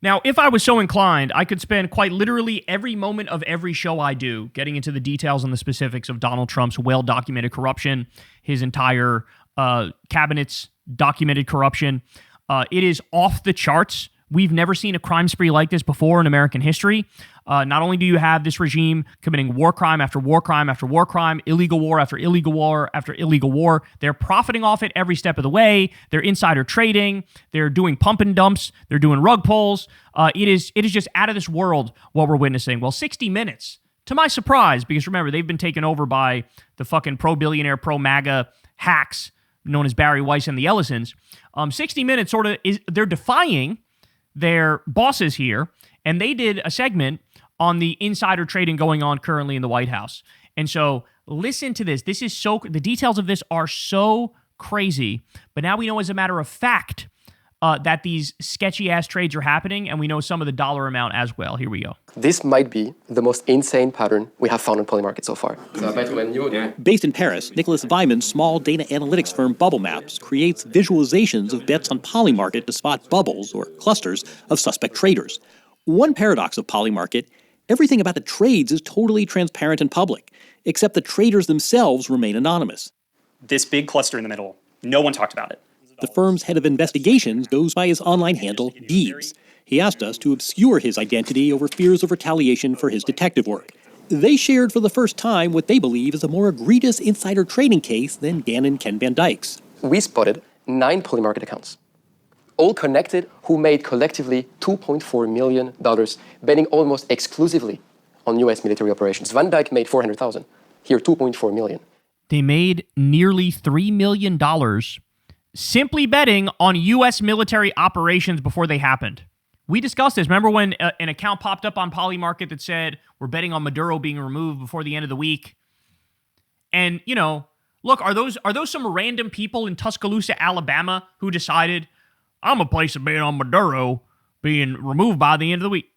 Now, if I was so inclined, I could spend quite literally every moment of every show I do getting into the details and the specifics of Donald Trump's well-documented corruption, his entire cabinet's documented corruption. It is off the charts. We've never seen a crime spree like this before in American history. Not only do you have this regime committing war crime after war crime after war crime, illegal war after illegal war after illegal war, they're profiting off it every step of the way. They're insider trading. They're doing pump and dumps. They're doing rug pulls. It is just out of this world what we're witnessing. Well, 60 Minutes, to my surprise, because remember, they've been taken over by the fucking pro-billionaire, pro-MAGA hacks known as Barry Weiss and the Ellisons. 60 Minutes sort of they're defying their bosses here, and they did a segment on the insider trading going on currently in the White House. And so listen to this. The details of this are so crazy, but now we know as a matter of fact that these sketchy-ass trades are happening, and we know some of the dollar amount as well. Here we go. This might be the most insane pattern we have found on Polymarket so far. Based in Paris, Nicholas Weiman's small data analytics firm Bubble Maps creates visualizations of bets on Polymarket to spot bubbles or clusters of suspect traders. One paradox of Polymarket, everything about the trades is totally transparent and public, except the traders themselves remain anonymous. This big cluster in the middle, no one talked about it. The firm's head of investigations goes by his online handle, Deeves. He asked us to obscure his identity over fears of retaliation for his detective work. They shared for the first time what they believe is a more egregious insider trading case than Gannon Ken Van Dyke's. We spotted 9 Polymarket accounts, all connected, who made collectively $2.4 million, betting almost exclusively on U.S. military operations. Van Dyke made $400,000. Here, $2.4 million. They made nearly $3 million simply betting on U.S. military operations before they happened. We discussed this. Remember when an account popped up on Polymarket that said, we're betting on Maduro being removed before the end of the week? And, look, are those some random people in Tuscaloosa, Alabama, who decided, I'm going to place a bet on Maduro being removed by the end of the week?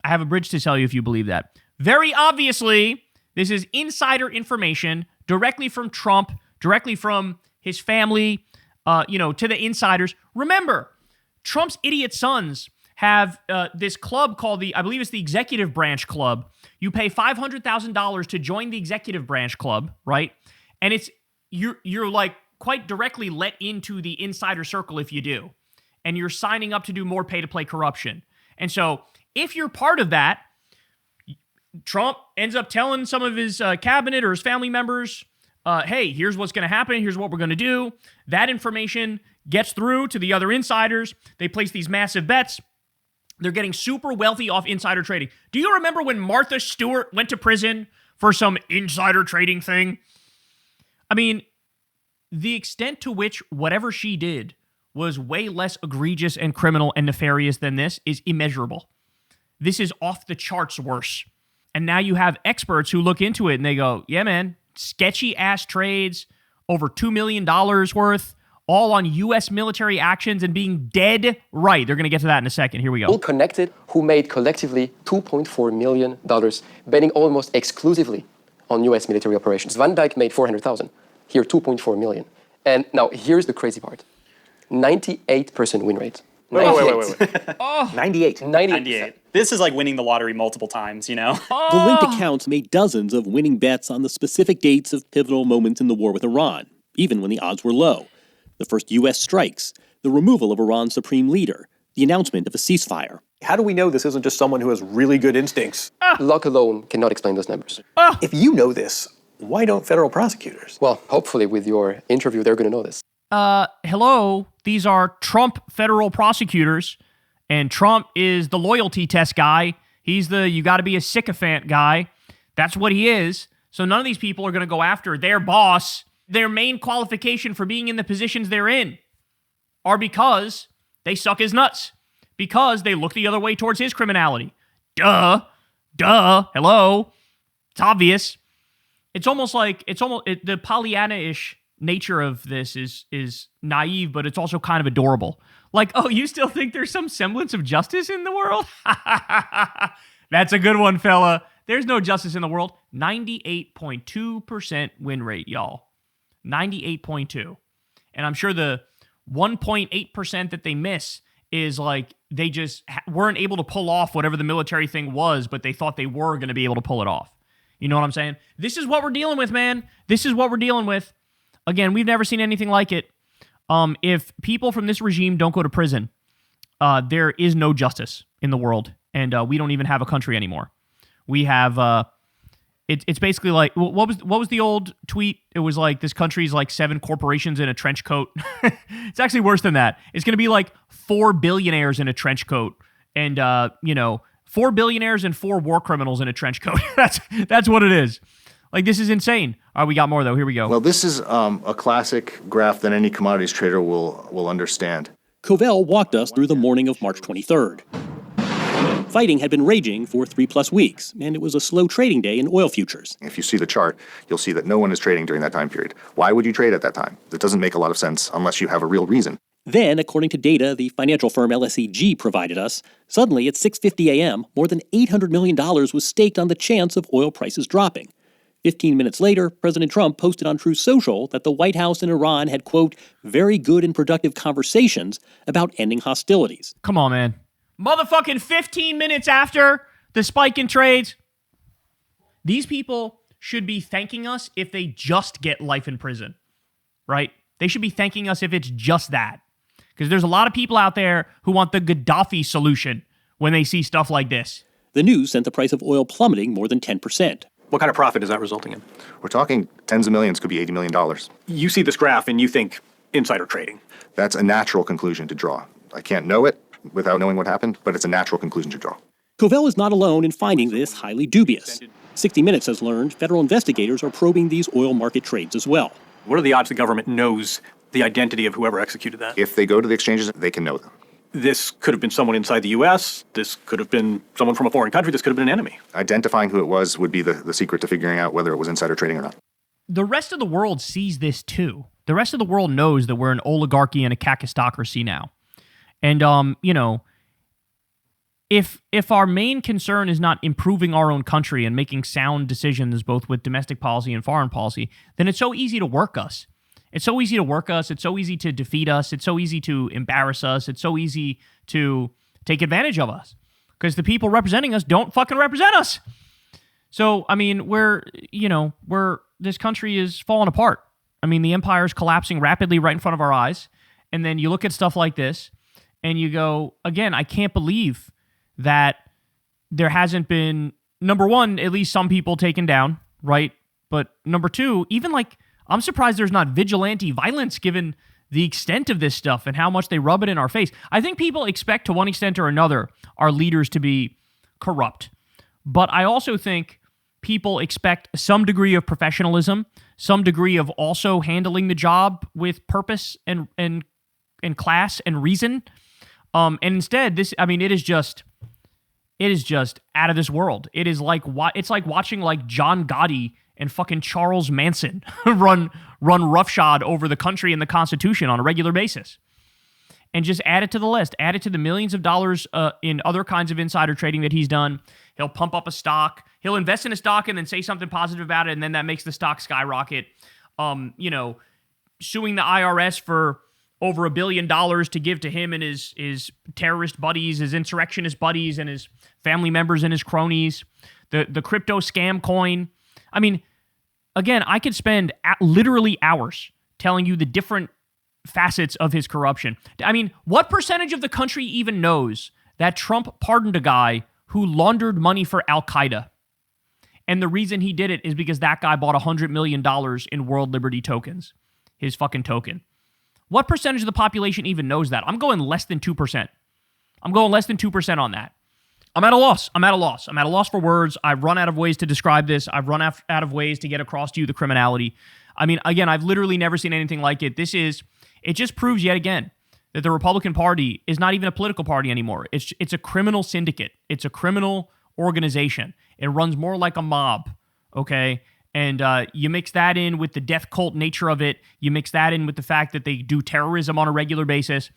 I have a bridge to tell you if you believe that. Very obviously, this is insider information directly from Trump, directly from his family, to the insiders. Remember, Trump's idiot sons have this club called I believe it's the Executive Branch Club. You pay $500,000 to join the Executive Branch Club, right? And you're like quite directly let into the insider circle if you do. And you're signing up to do more pay-to-play corruption. And so if you're part of that, Trump ends up telling some of his cabinet or his family members, hey, here's what's going to happen. Here's what we're going to do. That information gets through to the other insiders. They place these massive bets. They're getting super wealthy off insider trading. Do you remember when Martha Stewart went to prison for some insider trading thing? I mean, the extent to which whatever she did was way less egregious and criminal and nefarious than this is immeasurable. This is off the charts worse. And now you have experts who look into it and they go, yeah, man, sketchy ass trades, over $2 million worth, all on U.S. military actions and being dead right. They're going to get to that in a second. Here we go. All connected, who made collectively $2.4 million, betting almost exclusively on U.S. military operations. Van Dyke made $400,000. Here, $2.4 million. And now, here's the crazy part. 98% win rate. Wait. Oh, 98%. This is like winning the lottery multiple times, The linked accounts made dozens of winning bets on the specific dates of pivotal moments in the war with Iran, even when the odds were low. The first U.S. strikes, the removal of Iran's supreme leader, the announcement of a ceasefire. How do we know this isn't just someone who has really good instincts? Luck alone cannot explain those numbers. If you know this, why don't federal prosecutors? Well, hopefully with your interview, they're going to know this. Hello, these are Trump federal prosecutors, and Trump is the loyalty test guy. He's the you got to be a sycophant guy. That's what he is. So none of these people are going to go after their boss. Their main qualification for being in the positions they're in are because they suck his nuts, because they look the other way towards his criminality. Duh, hello. It's obvious. It's almost the Pollyanna-ish nature of this is naive, but it's also kind of adorable. Like, oh, you still think there's some semblance of justice in the world? That's a good one, fella. There's no justice in the world. 98.2% win rate, y'all. 98.2. And I'm sure the 1.8% that they miss is like they just weren't able to pull off whatever the military thing was, but they thought they were going to be able to pull it off. You know what I'm saying? This is what we're dealing with, man. This is what we're dealing with. Again, we've never seen anything like it. If people from this regime don't go to prison, there is no justice in the world, and we don't even have a country anymore. We have it's basically like what was the old tweet? It was like this country's like 7 corporations in a trench coat. It's actually worse than that. It's going to be like 4 billionaires in a trench coat, and 4 billionaires and 4 war criminals in a trench coat. That's what it is. Like, this is insane. All right, we got more though. Here we go. Well, this is a classic graph that any commodities trader will understand. Covell walked us through the morning of March 23rd. Fighting had been raging for 3+ weeks, and it was a slow trading day in oil futures. If you see the chart, you'll see that no one is trading during that time period. Why would you trade at that time? That doesn't make a lot of sense unless you have a real reason. Then, according to data the financial firm LSEG provided us, suddenly at 6:50 a.m., more than $800 million was staked on the chance of oil prices dropping. 15 minutes later, President Trump posted on Truth Social that the White House and Iran had, quote, very good and productive conversations about ending hostilities. Come on, man. Motherfucking 15 minutes after the spike in trades. These people should be thanking us if they just get life in prison, right? They should be thanking us if it's just that. Because there's a lot of people out there who want the Gaddafi solution when they see stuff like this. The news sent the price of oil plummeting more than 10%. What kind of profit is that resulting in? We're talking tens of millions, could be $80 million. You see this graph and you think insider trading. That's a natural conclusion to draw. I can't know it without knowing what happened, but it's a natural conclusion to draw. Covell is not alone in finding this highly dubious. 60 Minutes has learned federal investigators are probing these oil market trades as well. What are the odds the government knows the identity of whoever executed that? If they go to the exchanges, they can know them. This could have been someone inside the U.S. This could have been someone from a foreign country. This could have been an enemy. Identifying who it was would be the secret to figuring out whether it was insider trading or not. The rest of the world sees this too. The rest of the world knows that we're an oligarchy and a kakistocracy now. And, if our main concern is not improving our own country and making sound decisions both with domestic policy and foreign policy, then it's so easy to work us. It's so easy to work us. It's so easy to defeat us. It's so easy to embarrass us. It's so easy to take advantage of us because the people representing us don't fucking represent us. So, I mean, this country is falling apart. I mean, the empire is collapsing rapidly right in front of our eyes. And then you look at stuff like this and you go, again, I can't believe that there hasn't been, number one, at least some people taken down, right? But number two, even like, I'm surprised there's not vigilante violence given the extent of this stuff and how much they rub it in our face. I think people expect to one extent or another our leaders to be corrupt. But I also think people expect some degree of professionalism, some degree of also handling the job with purpose and class and reason. And instead, it is just out of this world. It's like watching like John Gotti and fucking Charles Manson run roughshod over the country and the Constitution on a regular basis. And just add it to the list. Add it to the millions of dollars in other kinds of insider trading that he's done. He'll pump up a stock. He'll invest in a stock and then say something positive about it, and then that makes the stock skyrocket. Suing the IRS for over $1 billion to give to him and his terrorist buddies, his insurrectionist buddies, and his family members and his cronies. The crypto scam coin. I mean, again, I could spend literally hours telling you the different facets of his corruption. I mean, what percentage of the country even knows that Trump pardoned a guy who laundered money for Al-Qaeda? And the reason he did it is because that guy bought $100 million in World Liberty tokens, his fucking token. What percentage of the population even knows that? I'm going less than 2%. I'm going less than 2% on that. I'm at a loss. I'm at a loss for words. I've run out of ways to describe this. I've run out of ways to get across to you the criminality. I mean, again, I've literally never seen anything like it. It just proves yet again that the Republican Party is not even a political party anymore. It's a criminal syndicate. It's a criminal organization. It runs more like a mob, okay? And you mix that in with the death cult nature of it. You mix that in with the fact that they do terrorism on a regular basis.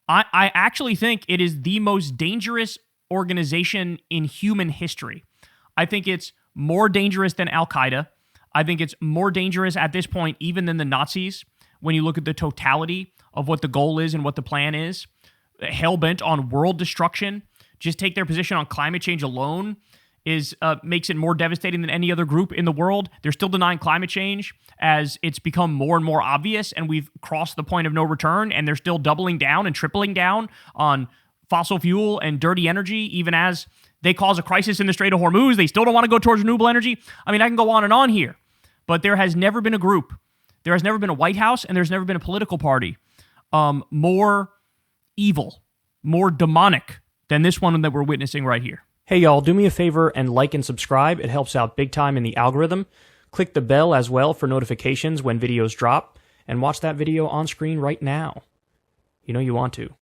I actually think it is the most dangerous organization in human history. I think it's more dangerous than Al-Qaeda. I think it's more dangerous at this point even than the Nazis when you look at the totality of what the goal is and what the plan is. hell-bent on world destruction, just take their position on climate change alone, makes it more devastating than any other group in the world. They're still denying climate change as it's become more and more obvious, and we've crossed the point of no return, and they're still doubling down and tripling down on fossil fuel and dirty energy, even as they cause a crisis in the Strait of Hormuz. They still don't want to go towards renewable energy. I mean, I can go on and on here, but there has never been a group, there has never been a White House, and there's never been a political party more evil, more demonic than this one that we're witnessing right here. Hey y'all, do me a favor and like and subscribe. It helps out big time in the algorithm. Click the bell as well for notifications when videos drop, and watch that video on screen right now. You know you want to.